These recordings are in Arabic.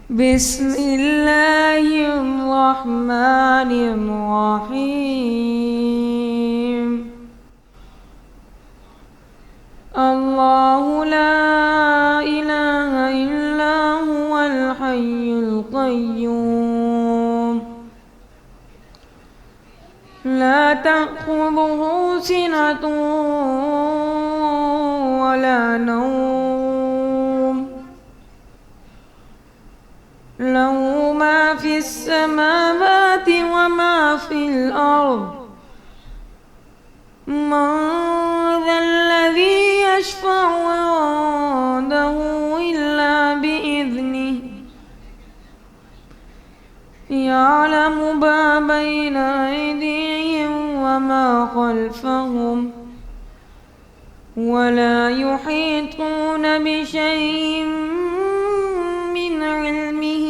بسم الله الرحمن الرحيم. الله لا إله إلا هو الحي القيوم لا تأخذه سنة ولا نوم له ما في السماوات وما في الأرض. من ذا الذي يشفع عنده إلا بإذنه يعلم ما بين أيديهم وما خلفهم ولا يحيطون بشيء من علمه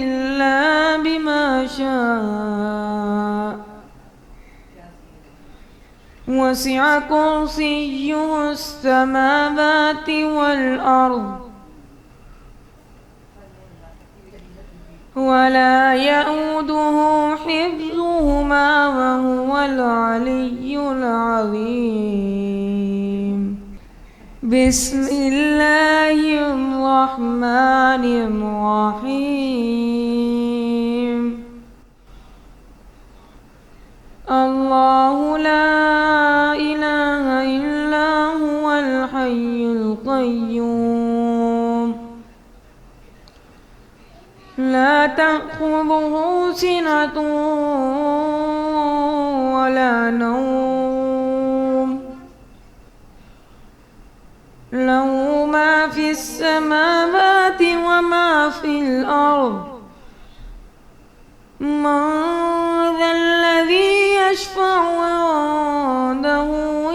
إلا بما شاء. وسع كرسيه السماوات والأرض ولا يئوده حفظهما وهو العلي العظيم. بسم الله الرحمن الرحيم. الله لا إله إلا هو الحي القيوم لا تأخذه سنة ولا نوم له ما في السماوات وما في الأرض. من ذا الذي يشفع عنده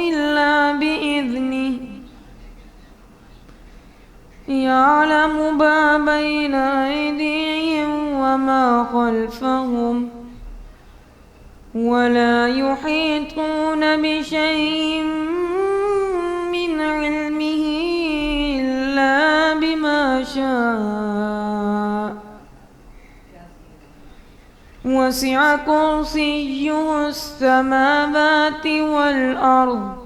إلا بإذنه يعلم ما بين أيديهم وما خلفهم ولا يحيطون بشيء من علمه إلا بما شاء. وسع كرسيه السماوات والأرض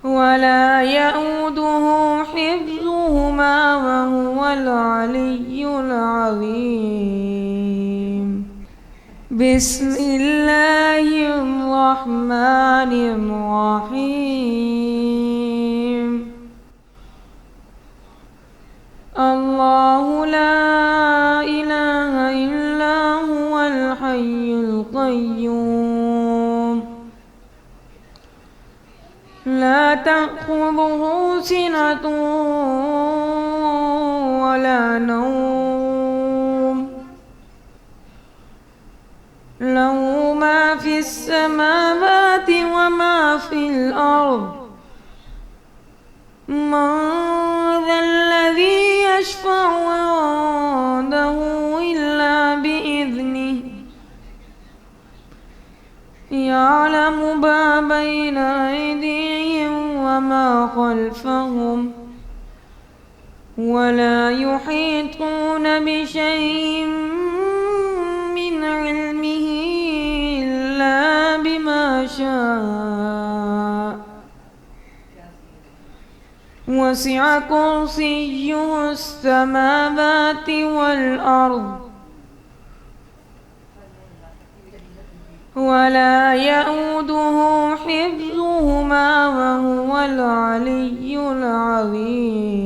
ولا يئوده حفظهما وهو العلي العظيم. بسم الله الرحمن الرحيم. الله لا إله إلا هو الحي القيوم لا تأخذه سنة ولا نوم له ما في السماوات وما في الأرض. من ذا الذي يشفع عنده إلا بإذنه يعلم ما بين أيديهم وما خلفهم ولا يحيطون بشيء من علمه إلا بما شاء. وسع كرسيه السماوات والأرض ولا يئوده حفظهما وهو العلي العظيم.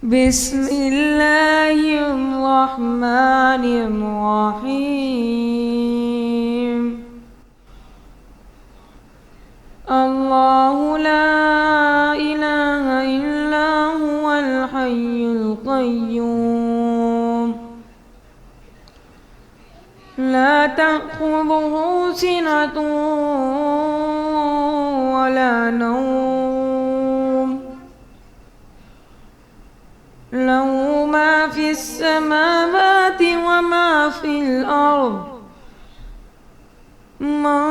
بسم الله الرحمن الرحيم. الله لا إله إلا هو الحي القيوم لا تأخذه سنة ولا نوم له ما في السماوات وما في الأرض. من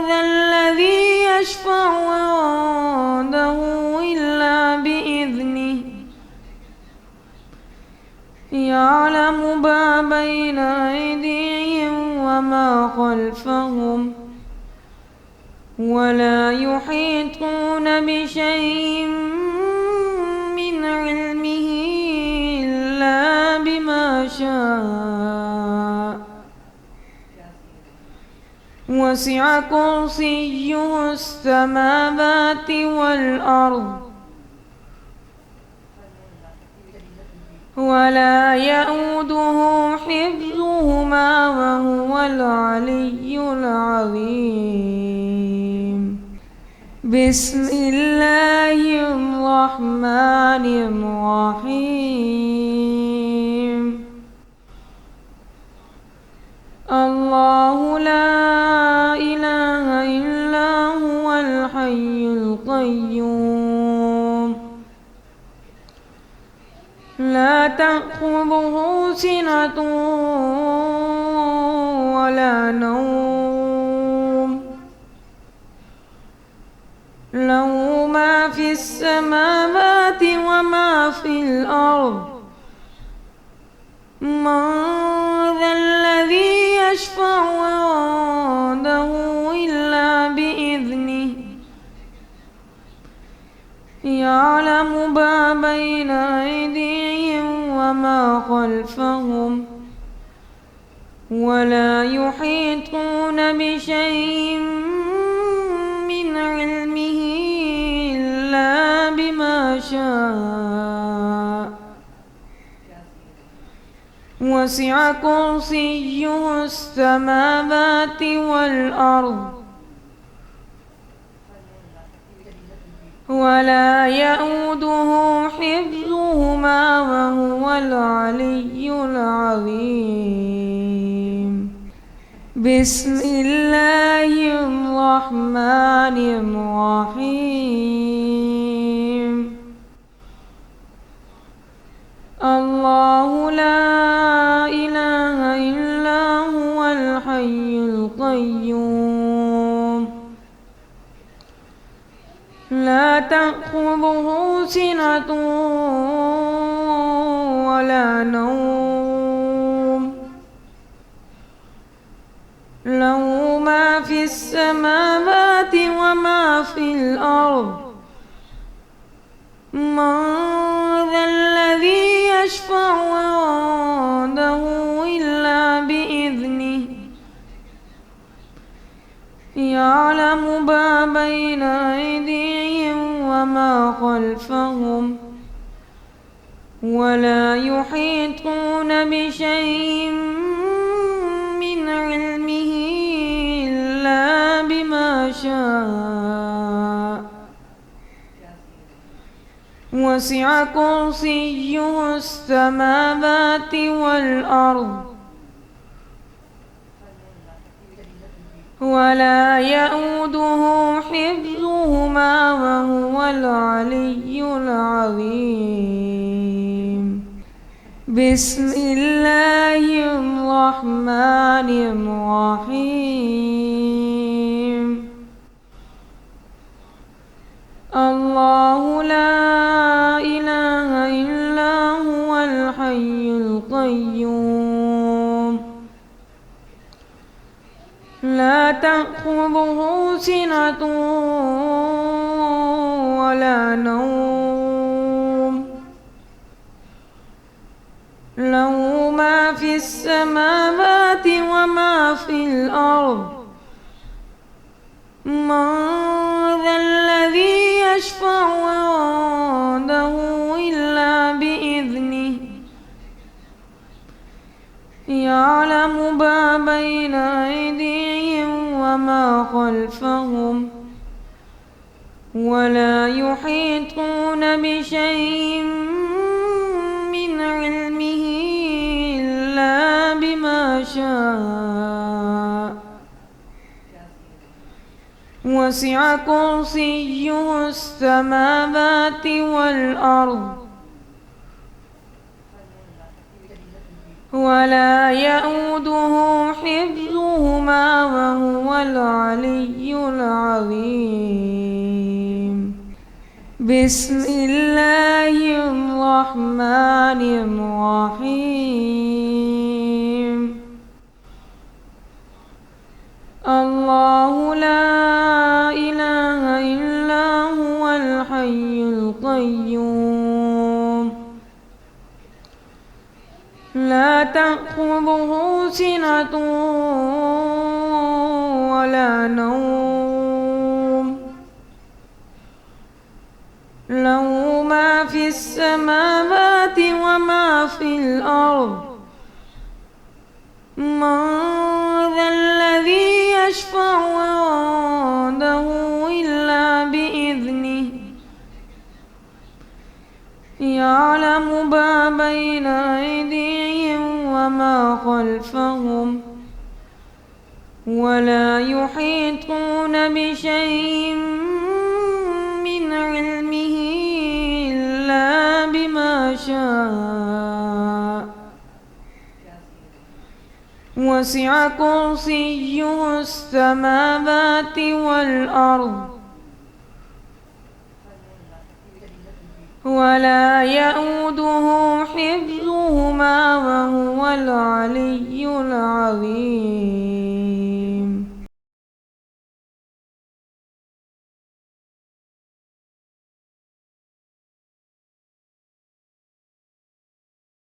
ذا الذي يشفع عنده إلا يعلم ما بين أيديهم وما خلفهم ولا يحيطون بشيء من علمه إلا بما شاء وسع كرسيه السماوات والأرض ولا يئوده حفظهما وهو العلي العظيم. بسم الله الرحمن الرحيم. الله لا إله إلا هو الحي القيوم لا تأخذه سنة ولا نوم له ما في السماوات وما في الأرض من ذا الذي يشفع عنده إلا بإذنه يعلم ما بين أيديهم وما خلفهم ولا يحيطون بشيء من علمه إلا بما شاء وسع كرسيه السماوات والأرض ولا يئوده حفظهما وهو العلي العظيم. بسم الله الرحمن الرحيم. الله لا إله إلا هو الحي القيوم لا تأخذه سنة ولا نوم له ما في السماوات وما في الأرض من ذا الذي يشفع عنده إلا بإذنه يعلم ما بين أيديهم وما خلفهم ولا يحيطون بشيء من علمه إلا بما شاء وسع كرسيه السماوات والأرض ولا يئوده حفظهما وهو العلي العظيم. بسم الله الرحمن الرحيم. الله لا إله إلا هو الحي القيوم لا تأخذه سنة ولا نوم له ما في السماوات وما في الأرض من ذا الذي يشفع عنده إلا بإذنه يعلم ما بين أيديهم وما خلفهم ولا يحيطون بشيء من علمه إلا بما شاء وسع كرسيه السماوات والأرض ولا يئوده حفظهما وهو العلي العظيم. بسم الله الرحمن الرحيم الله لا إله إلا هو الحي القيوم لا تأخذه سنة ولا نوم له ما في السماوات وما في الأرض من ذا الذي يشفع عنده إلا بإذنه يعلم ما بين أيديهم وما خلفهم ولا يحيطون بشيء من علمه إلا بما شاء وسع كرسيه السماوات والأرض ولا يئوده حفظهما وهو العلي العظيم